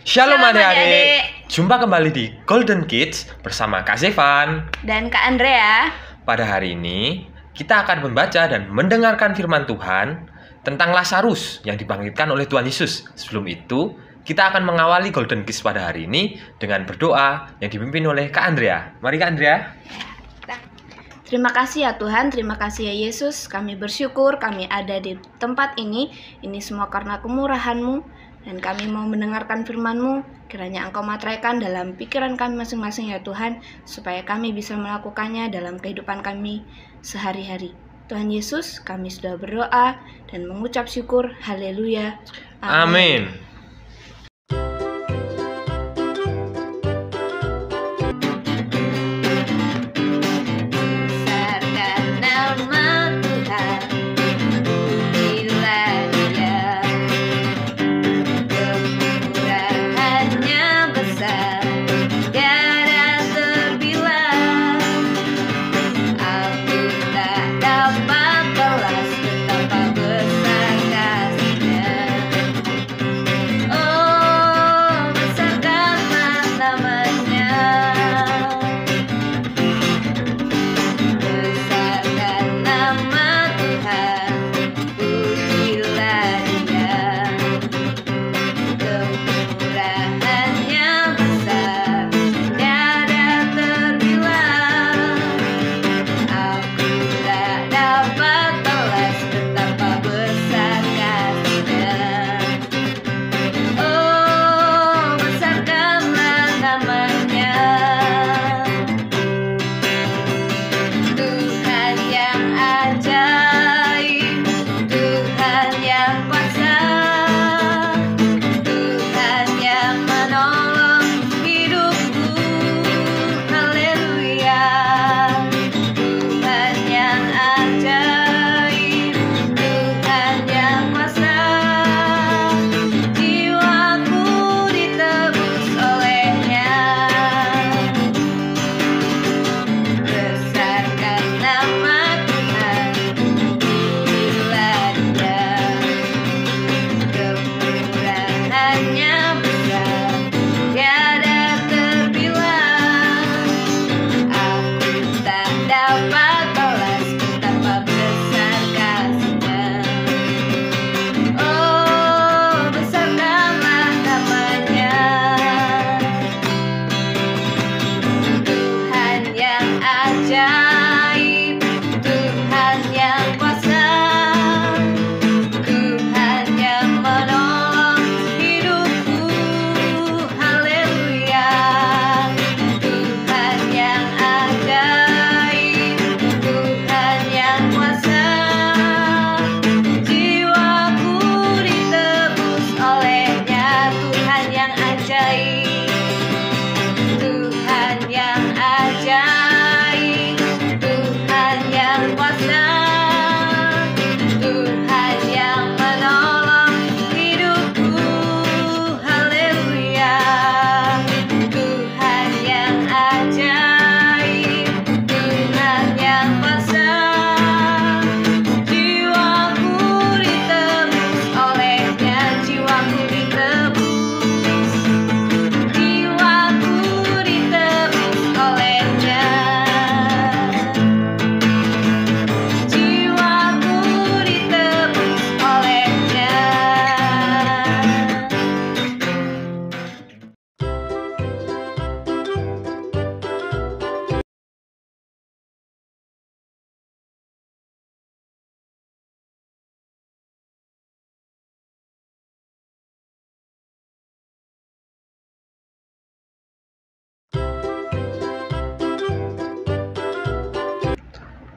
Shalom Shalom adik-adik. adik-adik. Jumpa kembali di Golden Kids bersama Kak Zevan. Dan Kak Andrea. Pada hari ini kita akan membaca dan mendengarkan firman Tuhan tentang Lazarus yang dibangkitkan oleh Tuhan Yesus. Sebelum itu, kita akan mengawali Golden Kids pada hari ini dengan berdoa yang dipimpin oleh Kak Andrea. Mari Kak Andrea. Terima kasih ya Tuhan, terima kasih ya Yesus. Kami bersyukur kami ada di tempat ini. Ini semua karena kemurahan-Mu. Dan kami mau mendengarkan firman-Mu. Kiranya Engkau materaikan dalam pikiran kami masing-masing ya Tuhan. Supaya kami bisa melakukannya dalam kehidupan kami sehari-hari. Tuhan Yesus, kami sudah berdoa dan mengucap syukur. Haleluya. Amin.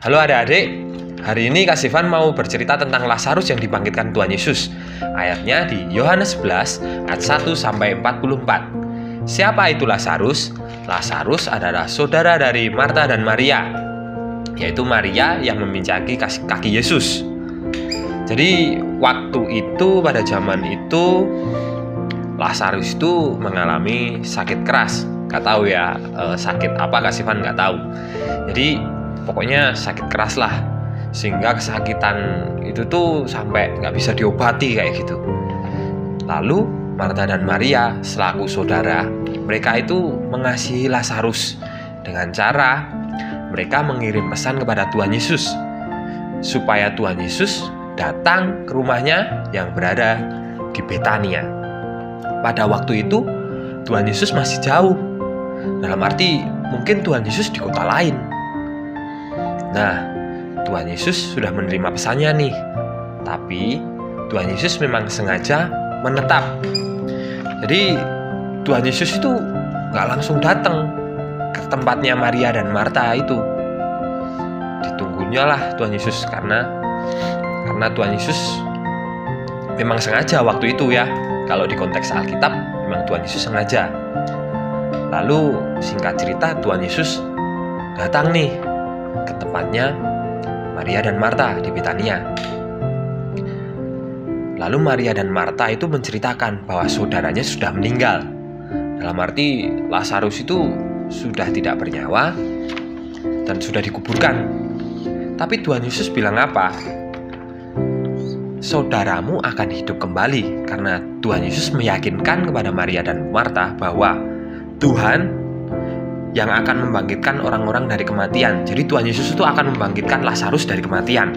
Halo adik-adik, hari ini Kak Zevan mau bercerita tentang Lazarus yang dibangkitkan Tuhan Yesus. Ayatnya di Yohanes 11 ayat 1 sampai 44. Siapa itu Lazarus? Lazarus adalah saudara dari Marta dan Maria, yaitu Maria yang memincaki kaki Yesus. Jadi waktu itu, pada zaman itu, Lazarus itu mengalami sakit keras. Gak tahu ya sakit apa, Kak Zevan gak tahu. Jadi pokoknya sakit keras lah, sehingga kesakitan itu tuh sampai nggak bisa diobati kayak gitu. Lalu Marta dan Maria selaku saudara, mereka itu mengasihi Lazarus dengan cara mereka mengirim pesan kepada Tuhan Yesus supaya Tuhan Yesus datang ke rumahnya yang berada di Betania. Pada waktu itu Tuhan Yesus masih jauh. Dalam arti mungkin Tuhan Yesus di kota lain. Nah, Tuhan Yesus sudah menerima pesannya nih. Tapi Tuhan Yesus memang sengaja menetap. Jadi Tuhan Yesus itu gak langsung datang ke tempatnya Maria dan Marta itu. Ditunggunya lah Tuhan Yesus karena Tuhan Yesus memang sengaja waktu itu ya. Kalau di konteks Alkitab memang Tuhan Yesus sengaja. Lalu singkat cerita Tuhan Yesus datang nih ke tempatnya Maria dan Marta di Betania. Lalu Maria dan Marta itu menceritakan bahwa saudaranya sudah meninggal. Dalam arti Lazarus itu sudah tidak bernyawa dan sudah dikuburkan. Tapi Tuhan Yesus bilang apa? Saudaramu akan hidup kembali, karena Tuhan Yesus meyakinkan kepada Maria dan Marta bahwa Tuhan yang akan membangkitkan orang-orang dari kematian. Jadi Tuhan Yesus itu akan membangkitkan Lazarus dari kematian.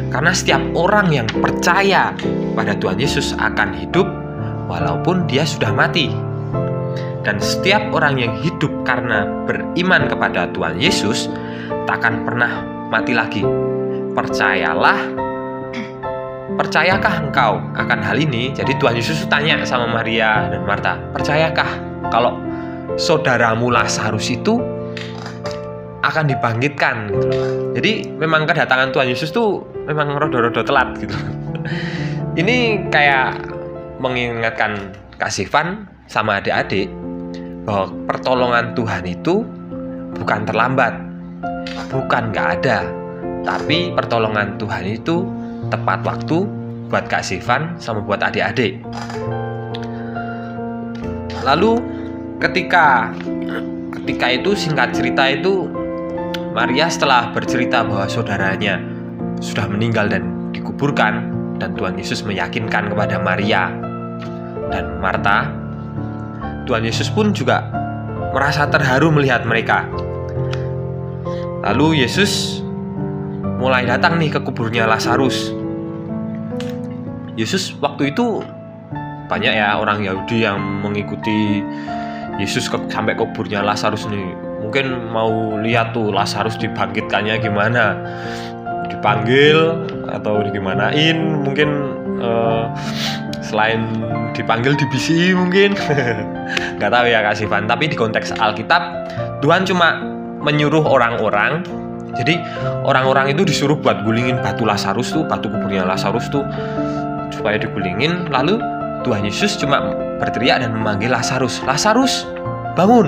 Karena setiap orang yang percaya pada Tuhan Yesus akan hidup walaupun dia sudah mati. Dan setiap orang yang hidup karena beriman kepada Tuhan Yesus takkan pernah mati lagi. Percayakah engkau akan hal ini? Jadi Tuhan Yesus tanya sama Maria dan Marta, percayakah kalau saudaramu Lazarus itu akan dibangkitkan gitu. Jadi memang kedatangan Tuhan Yesus tuh memang rodo-rodo telat gitu. Ini kayak mengingatkan Kak Sifan sama adik-adik bahwa pertolongan Tuhan itu bukan terlambat, bukan gak ada, tapi pertolongan Tuhan itu tepat waktu buat Kak Sifan sama buat adik-adik. Lalu ketika itu singkat cerita itu Maria setelah bercerita bahwa saudaranya sudah meninggal dan dikuburkan, dan Tuhan Yesus meyakinkan kepada Maria dan Marta, Tuhan Yesus pun juga merasa terharu melihat mereka. Lalu Yesus mulai datang nih ke kuburnya Lazarus. Yesus waktu itu banyak ya orang Yahudi yang mengikuti Yesus sampai kuburnya Lazarus nih. Mungkin mau lihat tuh Lazarus dibangkitkannya gimana, dipanggil atau digimanain, mungkin selain dipanggil dibisi mungkin. Nggak tahu ya Kak Sifan. Tapi di konteks Alkitab Tuhan cuma menyuruh orang-orang. Jadi orang-orang itu disuruh buat gulingin batu Lazarus tuh, batu kuburnya Lazarus tuh, supaya digulingin. Lalu Tuhan Yesus cuma berteriak dan memanggil Lazarus, Lazarus bangun.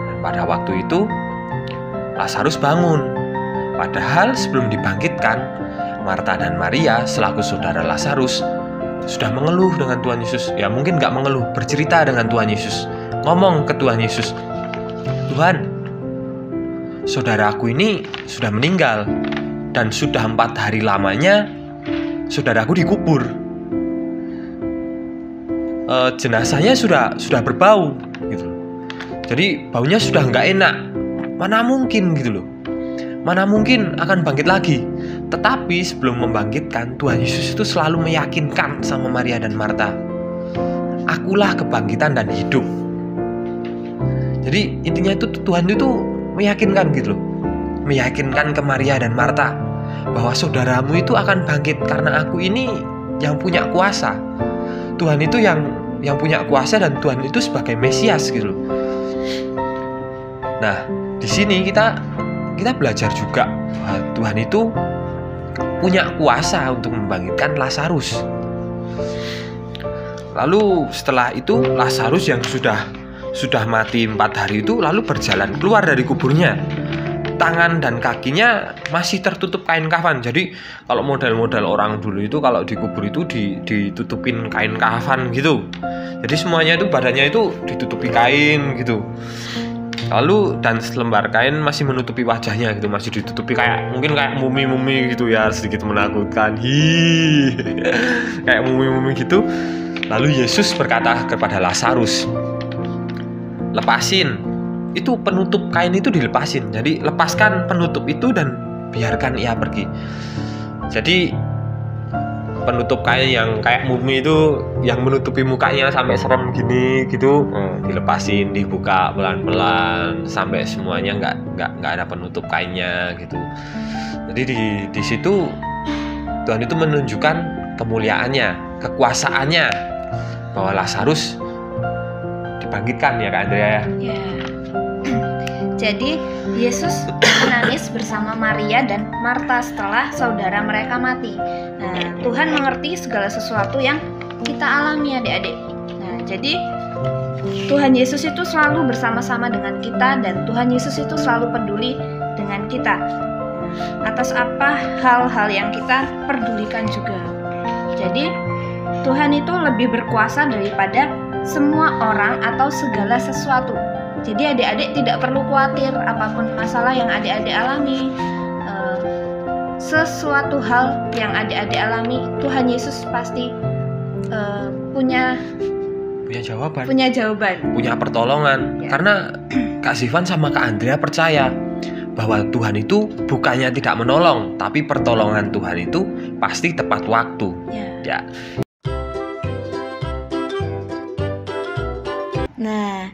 Dan pada waktu itu Lazarus bangun. Padahal sebelum dibangkitkan, Marta dan Maria selaku saudara Lazarus sudah mengeluh dengan Tuhan Yesus. Ya mungkin gak mengeluh, bercerita dengan Tuhan Yesus, ngomong ke Tuhan Yesus, Tuhan, saudaraku ini sudah meninggal dan sudah 4 hari lamanya saudaraku dikubur. Jenazahnya sudah berbau gitu. Jadi baunya sudah nggak enak. Mana mungkin gitu loh. Mana mungkin akan bangkit lagi. Tetapi sebelum membangkitkan, Tuhan Yesus itu selalu meyakinkan sama Maria dan Marta, akulah kebangkitan dan hidup. Jadi intinya itu Tuhan itu meyakinkan gitu loh. Meyakinkan ke Maria dan Marta bahwa saudaramu itu akan bangkit karena aku ini yang punya kuasa. Tuhan itu yang punya kuasa dan Tuhan itu sebagai Mesias gitu loh. Nah, di sini kita belajar juga bahwa Tuhan itu punya kuasa untuk membangkitkan Lazarus. Lalu setelah itu Lazarus yang sudah mati 4 hari itu lalu berjalan keluar dari kuburnya. Tangan dan kakinya masih tertutup kain kafan. Jadi kalau model-model orang dulu itu kalau dikubur itu ditutupin kain kafan gitu. Jadi semuanya itu badannya itu ditutupi kain gitu. Lalu dan selembar kain masih menutupi wajahnya gitu, masih ditutupi mungkin kayak mumi-mumi gitu ya, sedikit menakutkan. Kayak mumi-mumi gitu. Lalu Yesus berkata kepada Lazarus, lepasin. Itu penutup kain itu dilepasin. Jadi lepaskan penutup itu dan biarkan ia pergi. Jadi penutup kain yang kayak mumi itu, yang menutupi mukanya sampai serem gini gitu, dilepasin, dibuka pelan-pelan sampai semuanya nggak ada penutup kainnya gitu. Jadi di situ Tuhan itu menunjukkan kemuliaannya, kekuasaannya, bahwa Lazarus dibangkitkan, ya Kak Andrea. Ya. Jadi Yesus menangis bersama Maria dan Marta setelah saudara mereka mati. Nah, Tuhan mengerti segala sesuatu yang kita alami, adik-adik. Nah, jadi Tuhan Yesus itu selalu bersama-sama dengan kita, dan Tuhan Yesus itu selalu peduli dengan kita atas apa hal-hal yang kita pedulikan juga. Jadi Tuhan itu lebih berkuasa daripada semua orang atau segala sesuatu. Jadi adik-adik tidak perlu khawatir apapun masalah yang adik-adik alami. Sesuatu hal yang adik-adik alami, Tuhan Yesus pasti punya jawaban, punya pertolongan. Ya. Karena Kak Zivan sama Kak Andrea percaya bahwa Tuhan itu bukannya tidak menolong, tapi pertolongan Tuhan itu pasti tepat waktu. Ya. Nah,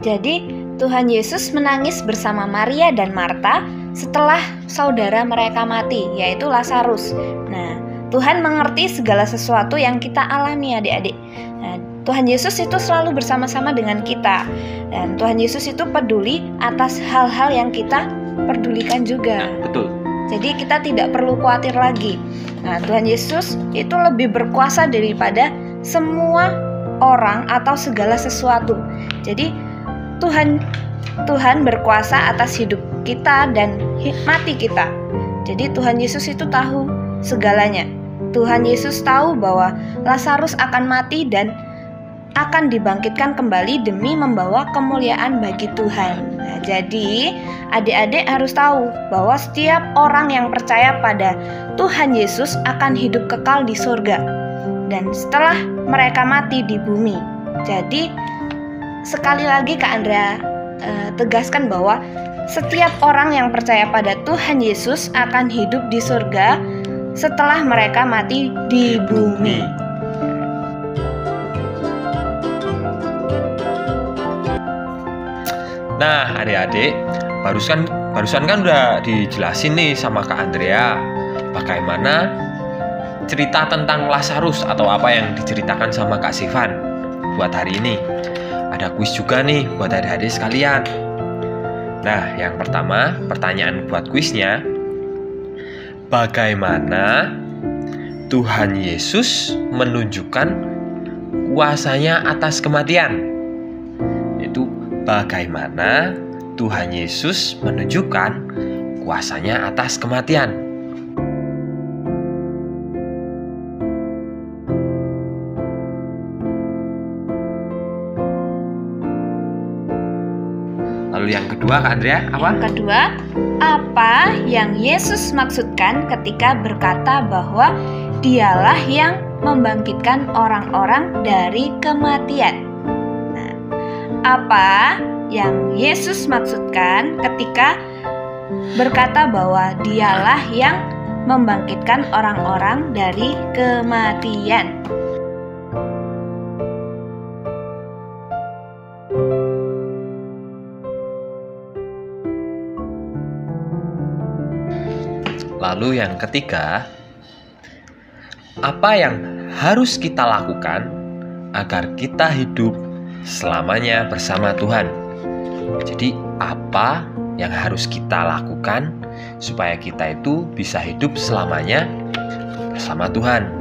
jadi Tuhan Yesus menangis bersama Maria dan Marta setelah saudara mereka mati, yaitu Lazarus. Nah, Tuhan mengerti segala sesuatu yang kita alami, adik-adik. Nah, Tuhan Yesus itu selalu bersama-sama dengan kita, dan Tuhan Yesus itu peduli atas hal-hal yang kita pedulikan juga. Nah, betul. Jadi kita tidak perlu khawatir lagi. Nah, Tuhan Yesus itu lebih berkuasa daripada semua orang atau segala sesuatu. Jadi Tuhan berkuasa atas hidup kita dan mati kita. Jadi Tuhan Yesus itu tahu segalanya. Tuhan Yesus tahu bahwa Lazarus akan mati dan akan dibangkitkan kembali demi membawa kemuliaan bagi Tuhan. Nah, jadi adik-adik harus tahu bahwa setiap orang yang percaya pada Tuhan Yesus akan hidup kekal di surga dan setelah mereka mati di bumi. Jadi sekali lagi Kak Andrea tegaskan bahwa setiap orang yang percaya pada Tuhan Yesus akan hidup di surga setelah mereka mati di bumi. Nah, adik-adik, barusan kan udah dijelasin nih sama Kak Andrea bagaimana cerita tentang Lazarus atau apa yang diceritakan sama Kak Zivan buat hari ini. Ada kuis juga nih buat adik-adik sekalian. Nah, yang pertama, pertanyaan buat kuisnya, bagaimana Tuhan Yesus menunjukkan kuasanya atas kematian? Itu bagaimana Tuhan Yesus menunjukkan kuasanya atas kematian? Lalu yang kedua, Kak Andrea, apa? Yang kedua, apa yang Yesus maksudkan ketika berkata bahwa Dialah yang membangkitkan orang-orang dari kematian? Nah, apa yang Yesus maksudkan ketika berkata bahwa Dialah yang membangkitkan orang-orang dari kematian? Lalu yang ketiga, apa yang harus kita lakukan agar kita hidup selamanya bersama Tuhan? Jadi apa yang harus kita lakukan supaya kita itu bisa hidup selamanya bersama Tuhan?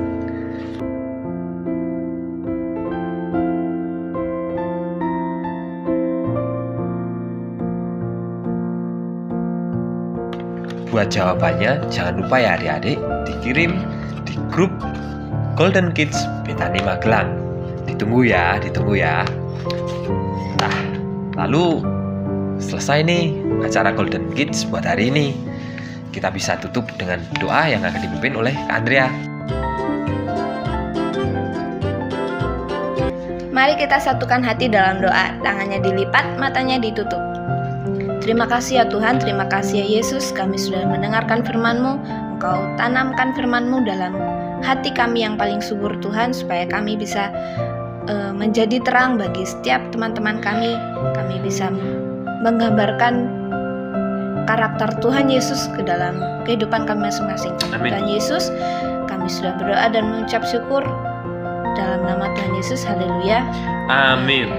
Buat jawabannya jangan lupa ya adik-adik dikirim di grup Golden Kids Betani Magelang. Ditunggu ya. Nah, lalu selesai nih acara Golden Kids buat hari ini. Kita bisa tutup dengan doa yang akan dipimpin oleh Kak Andrea. Mari kita satukan hati dalam doa, tangannya dilipat, matanya ditutup. Terima kasih ya Tuhan, terima kasih ya Yesus, kami sudah mendengarkan firman-Mu. Engkau tanamkan firman-Mu dalam hati kami yang paling subur Tuhan, supaya kami bisa menjadi terang bagi setiap teman-teman kami. Kami bisa menggambarkan karakter Tuhan Yesus ke dalam kehidupan kami masing-masing. Amin. Tuhan Yesus, kami sudah berdoa dan mengucap syukur dalam nama Tuhan Yesus. Haleluya. Amin.